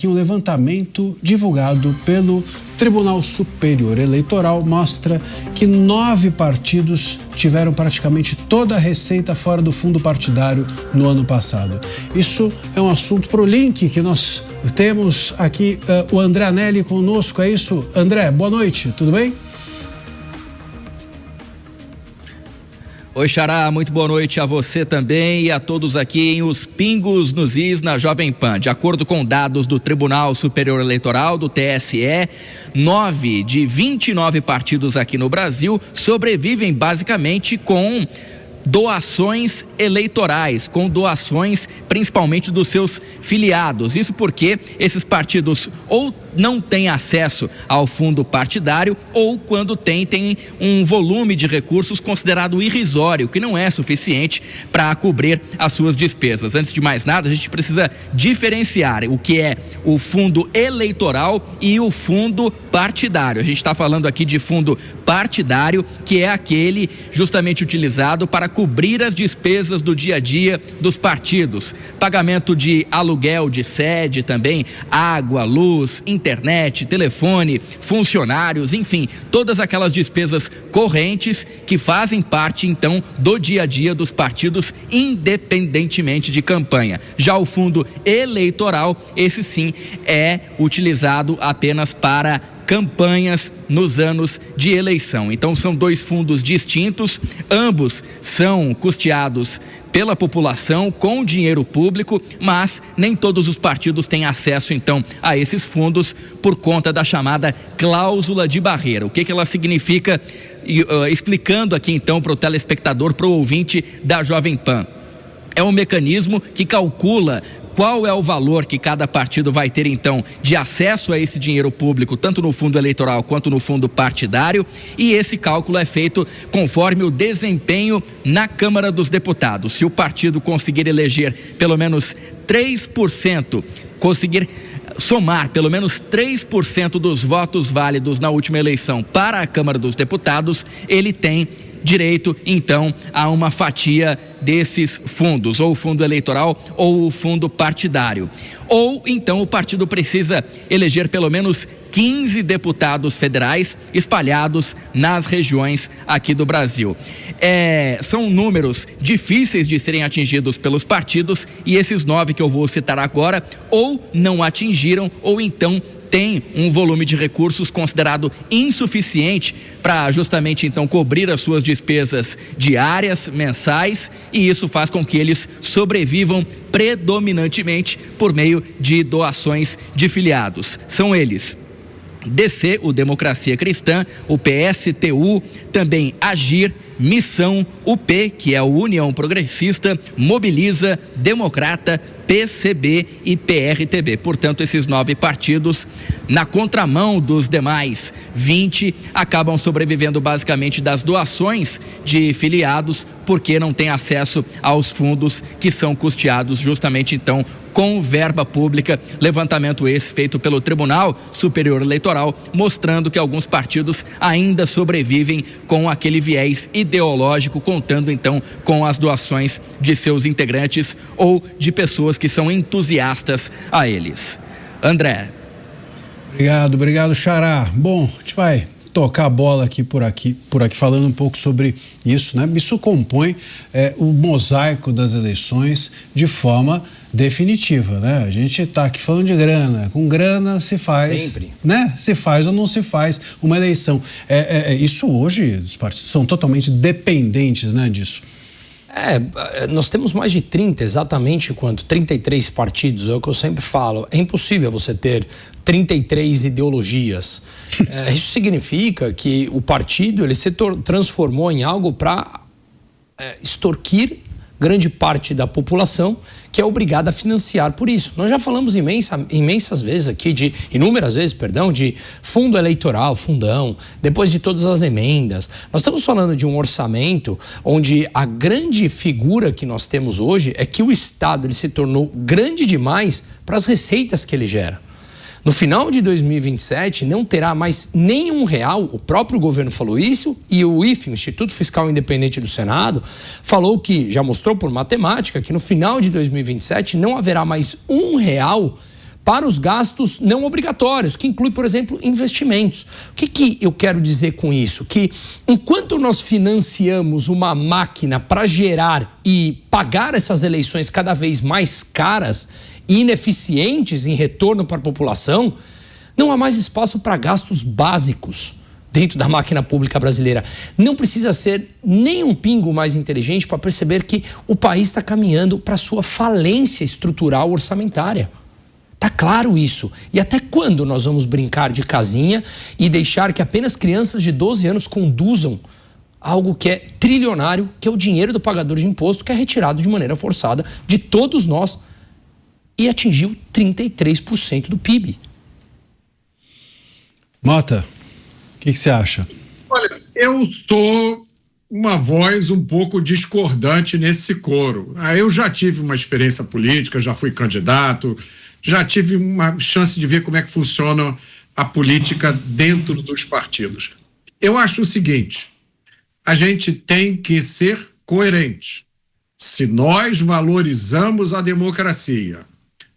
que um levantamento divulgado pelo Tribunal Superior Eleitoral mostra que 9 partidos tiveram praticamente toda a receita fora do fundo partidário no ano passado. Isso é um assunto para o link que nós temos aqui, o André Anelli conosco, é isso? André, boa noite, tudo bem? Oi, Xará, muito boa noite a você também e a todos aqui em Os Pingos nos Is na Jovem Pan. De acordo com dados do Tribunal Superior Eleitoral, do TSE, 9 de 29 partidos aqui no Brasil sobrevivem basicamente com doações eleitorais, com doações principalmente dos seus filiados. Isso porque esses partidos ou não têm acesso ao fundo partidário ou quando tem um volume de recursos considerado irrisório, que não é suficiente para cobrir as suas despesas. Antes de mais nada, a gente precisa diferenciar o que é o fundo eleitoral e o fundo partidário. A gente está falando aqui de fundo partidário, que é aquele justamente utilizado para cobrir as despesas do dia a dia dos partidos. Pagamento de aluguel de sede também, água, luz, internet, telefone, funcionários, enfim, todas aquelas despesas correntes que fazem parte, então, do dia a dia dos partidos, independentemente de campanha. Já o fundo eleitoral, esse sim, é utilizado apenas para campanhas nos anos de eleição. Então são 2 fundos distintos, ambos são custeados pela população com dinheiro público, mas nem todos os partidos têm acesso então a esses fundos por conta da chamada cláusula de barreira. O que ela significa? Explicando aqui então para o telespectador, para o ouvinte da Jovem Pan. É um mecanismo que calcula qual é o valor que cada partido vai ter, então, de acesso a esse dinheiro público, tanto no fundo eleitoral quanto no fundo partidário, e esse cálculo é feito conforme o desempenho na Câmara dos Deputados. Se o partido conseguir eleger pelo menos 3%, conseguir somar pelo menos 3% dos votos válidos na última eleição para a Câmara dos Deputados, ele tem direito, então, a uma fatia desses fundos, ou o fundo eleitoral ou o fundo partidário. Ou, então, o partido precisa eleger pelo menos 15 deputados federais espalhados nas regiões aqui do Brasil. São números difíceis de serem atingidos pelos partidos e esses 9 que eu vou citar agora ou não atingiram ou então tem um volume de recursos considerado insuficiente para justamente então cobrir as suas despesas diárias, mensais, e isso faz com que eles sobrevivam predominantemente por meio de doações de filiados. São eles: DC, o Democracia Cristã, o PSTU, também Agir, Missão, UP, que é o União Progressista, Mobiliza, Democrata, PCB e PRTB. Portanto, esses 9 partidos, na contramão dos demais 20, acabam sobrevivendo basicamente das doações de filiados, porque não têm acesso aos fundos que são custeados justamente então com verba pública. Levantamento esse feito pelo Tribunal Superior Eleitoral, mostrando que alguns partidos ainda sobrevivem com aquele viés ideológico, contando então com as doações de seus integrantes ou de pessoas que são entusiastas a eles. André. Obrigado, Xará. Bom, a gente vai tocar a bola por aqui, falando um pouco sobre isso, né? Isso compõe o mosaico das eleições de forma definitiva, né? A gente está aqui falando de grana, com grana se faz, sempre, né? Se faz ou não se faz uma eleição. Isso hoje, os partidos são totalmente dependentes, né, disso. Nós temos mais de 30, exatamente quanto? 33 partidos, é o que eu sempre falo. É impossível você ter 33 ideologias. Isso significa que o partido ele se transformou em algo para extorquir grande parte da população que é obrigada a financiar por isso. Nós já falamos imensas vezes aqui, inúmeras vezes, de fundo eleitoral, fundão, depois de todas as emendas. Nós estamos falando de um orçamento onde a grande figura que nós temos hoje é que o Estado ele se tornou grande demais para as receitas que ele gera. No final de 2027, não terá mais nenhum real, o próprio governo falou isso, e o IFE, o Instituto Fiscal Independente do Senado, falou que, já mostrou por matemática, que no final de 2027 não haverá mais um real para os gastos não obrigatórios, que inclui, por exemplo, investimentos. O que eu quero dizer com isso? Que enquanto nós financiamos uma máquina para gerar e pagar essas eleições cada vez mais caras e ineficientes em retorno para a população, não há mais espaço para gastos básicos dentro da máquina pública brasileira. Não precisa ser nem um pingo mais inteligente para perceber que o país está caminhando para sua falência estrutural orçamentária. Está claro isso. E até quando nós vamos brincar de casinha e deixar que apenas crianças de 12 anos conduzam algo que é trilionário, que é o dinheiro do pagador de imposto, que é retirado de maneira forçada de todos nós e atingiu 33% do PIB? Mota, o que você acha? Olha, eu sou uma voz um pouco discordante nesse coro. Eu já tive uma experiência política, já fui candidato, já tive uma chance de ver como é que funciona a política dentro dos partidos. Eu acho o seguinte, a gente tem que ser coerente. Se nós valorizamos a democracia,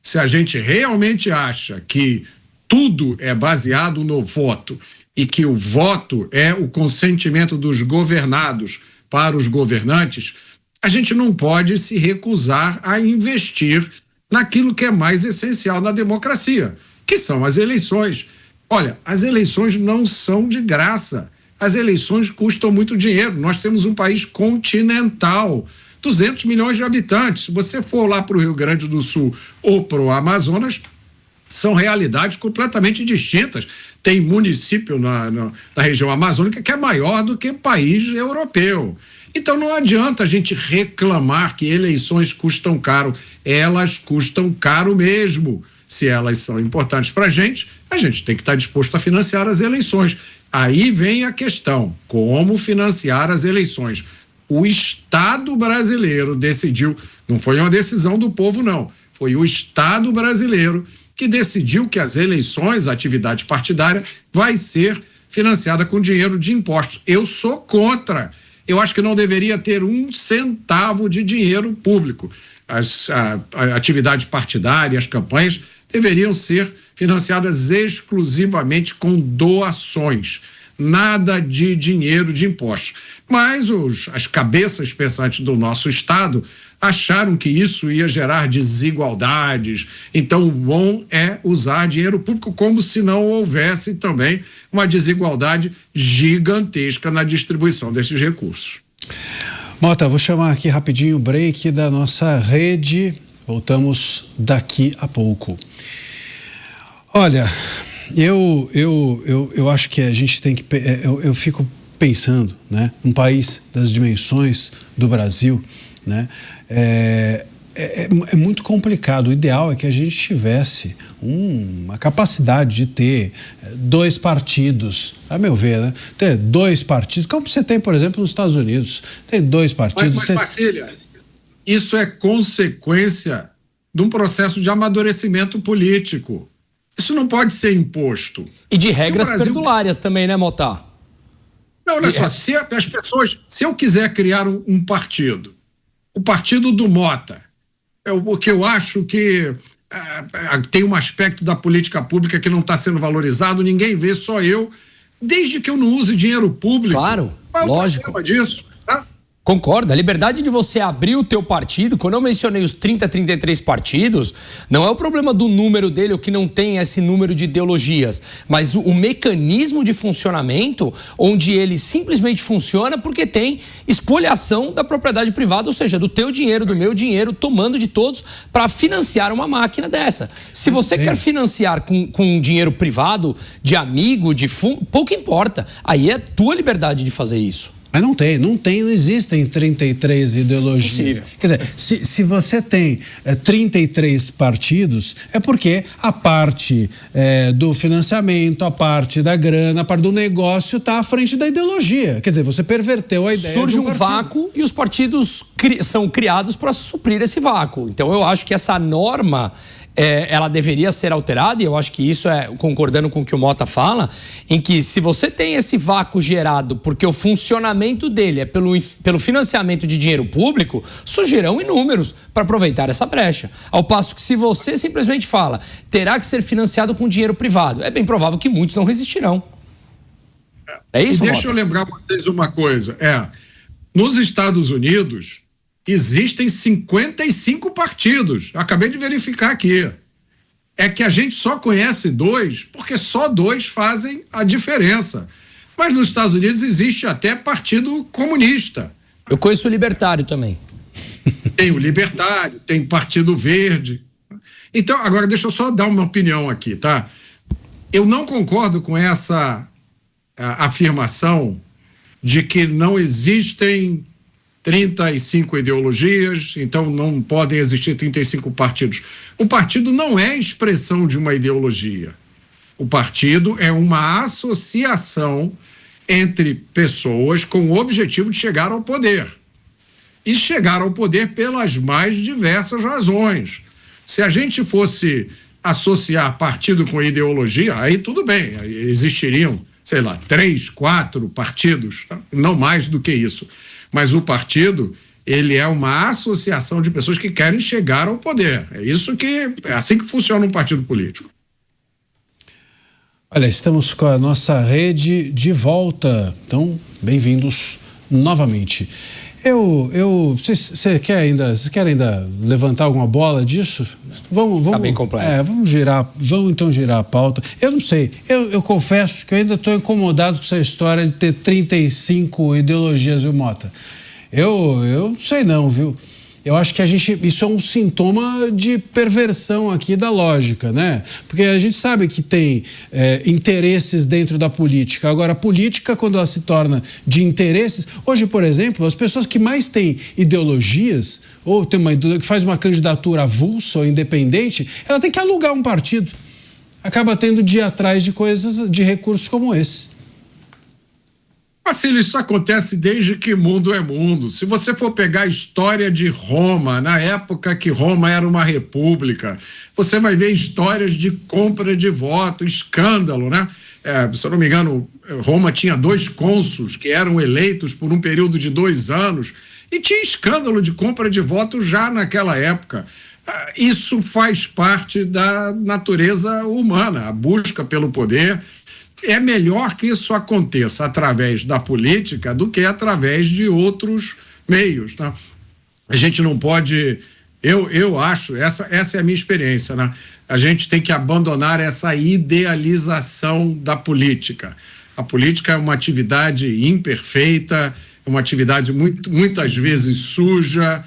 se a gente realmente acha que tudo é baseado no voto e que o voto é o consentimento dos governados para os governantes, a gente não pode se recusar a investir naquilo que é mais essencial na democracia, que são as eleições. Olha, as eleições não são de graça. As eleições custam muito dinheiro. Nós temos um país continental, 200 milhões de habitantes. Se você for lá para o Rio Grande do Sul ou para o Amazonas, são realidades completamente distintas. Tem município na região amazônica que é maior do que país europeu. Então não adianta a gente reclamar que eleições custam caro. Elas custam caro mesmo. Se elas são importantes para a gente tem que estar disposto a financiar as eleições. Aí vem a questão, como financiar as eleições? O Estado brasileiro decidiu, não foi uma decisão do povo não, foi o Estado brasileiro que decidiu que as eleições, a atividade partidária, vai ser financiada com dinheiro de impostos. Eu sou contra. Eu acho que não deveria ter um centavo de dinheiro público. A atividade partidária, as campanhas, deveriam ser financiadas exclusivamente com doações. Nada de dinheiro de impostos. Mas as cabeças pensantes do nosso Estado acharam que isso ia gerar desigualdades. Então, o bom é usar dinheiro público como se não houvesse também uma desigualdade gigantesca na distribuição desses recursos. Mota, vou chamar aqui rapidinho o break da nossa rede. Voltamos daqui a pouco. Olha, eu acho que a gente tem que... Eu fico pensando, né? Um país das dimensões do Brasil, né? É muito complicado. O ideal é que a gente tivesse uma capacidade de ter 2 partidos, a meu ver, né? Ter 2 partidos, como você tem, por exemplo, nos Estados Unidos. Tem 2 partidos. Mas Marcília, isso é consequência de um processo de amadurecimento político. Isso não pode ser imposto. E de regras perdulárias também, né, Mota? Não, olha só, se eu quiser criar um partido, o partido do Mota, porque eu acho que tem um aspecto da política pública que não está sendo valorizado, ninguém vê, só eu, desde que eu não use dinheiro público. Claro, qual é o lógico. problema disso? Tá? Concordo, a liberdade de você abrir o teu partido, quando eu mencionei os 33 partidos, não é o problema do número dele, ou que não tem esse número de ideologias, mas o mecanismo de funcionamento, onde ele simplesmente funciona porque tem espoliação da propriedade privada, ou seja, do teu dinheiro, do meu dinheiro, tomando de todos para financiar uma máquina dessa. Se você quer financiar com dinheiro privado, de amigo, de fundo, pouco importa. Aí é tua liberdade de fazer isso. Mas não existem 33 ideologias. Possível. Quer dizer, se você tem 33 partidos, é porque a parte do financiamento, a parte da grana, a parte do negócio está à frente da ideologia. Quer dizer, você perverteu a ideia. Surge um vácuo e os partidos são criados para suprir esse vácuo. Então eu acho que essa norma, ela deveria ser alterada, e eu acho que isso é, concordando com o que o Mota fala, em que se você tem esse vácuo gerado porque o funcionamento dele é pelo financiamento de dinheiro público, surgirão inúmeros para aproveitar essa brecha. Ao passo que se você simplesmente fala, terá que ser financiado com dinheiro privado, é bem provável que muitos não resistirão. É isso, e deixa eu lembrar vocês uma coisa, nos Estados Unidos existem 55 partidos, acabei de verificar aqui. É que a gente só conhece 2 porque só 2 fazem a diferença. Mas nos Estados Unidos existe até partido comunista. Eu conheço o Libertário também. Tem o Libertário, tem Partido Verde. Então, agora deixa eu só dar uma opinião aqui, tá? Eu não concordo com essa afirmação de que não existem 35 ideologias, então não podem existir 35 partidos. O partido não é expressão de uma ideologia. O partido é uma associação entre pessoas com o objetivo de chegar ao poder. E chegar ao poder pelas mais diversas razões. Se a gente fosse associar partido com ideologia, aí tudo bem, aí existiriam, sei lá, 3, 4 partidos, não mais do que isso. Mas o partido, ele é uma associação de pessoas que querem chegar ao poder. É assim que funciona um partido político. Olha, estamos com a nossa rede de volta. Então, bem-vindos novamente. Você quer ainda levantar alguma bola disso? Vamos. Tá bem completo. Vamos então girar a pauta. Eu não sei, eu confesso que eu ainda estou incomodado com essa história de ter 35 ideologias, viu, Mota? Eu não sei não, viu? Eu acho que isso é um sintoma de perversão aqui da lógica, né? Porque a gente sabe que tem interesses dentro da política. Agora, a política, quando ela se torna de interesses... Hoje, por exemplo, as pessoas que mais têm ideologias, ou tem que faz uma candidatura avulsa ou independente, ela tem que alugar um partido. Acaba tendo de ir atrás de coisas, de recursos como esse. Marcelo, isso acontece desde que mundo é mundo. Se você for pegar a história de Roma, na época que Roma era uma república, você vai ver histórias de compra de voto, escândalo, né? Se eu não me engano, Roma tinha 2 cônsuls que eram eleitos por um período de 2 anos e tinha escândalo de compra de voto já naquela época. Isso faz parte da natureza humana, a busca pelo poder. É melhor que isso aconteça através da política do que através de outros meios, tá? A gente não pode, eu acho, essa é a minha experiência, né? A gente tem que abandonar essa idealização da política. A política é uma atividade imperfeita, é uma atividade muitas vezes suja,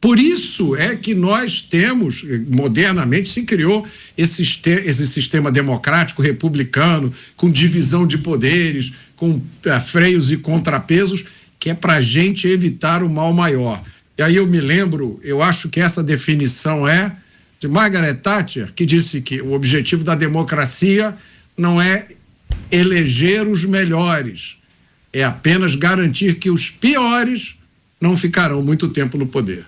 por isso é que nós temos, modernamente se criou esse sistema democrático republicano, com divisão de poderes, com freios e contrapesos, que é para a gente evitar o mal maior. E aí eu acho que essa definição é de Margaret Thatcher, que disse que o objetivo da democracia não é eleger os melhores, é apenas garantir que os piores não ficarão muito tempo no poder.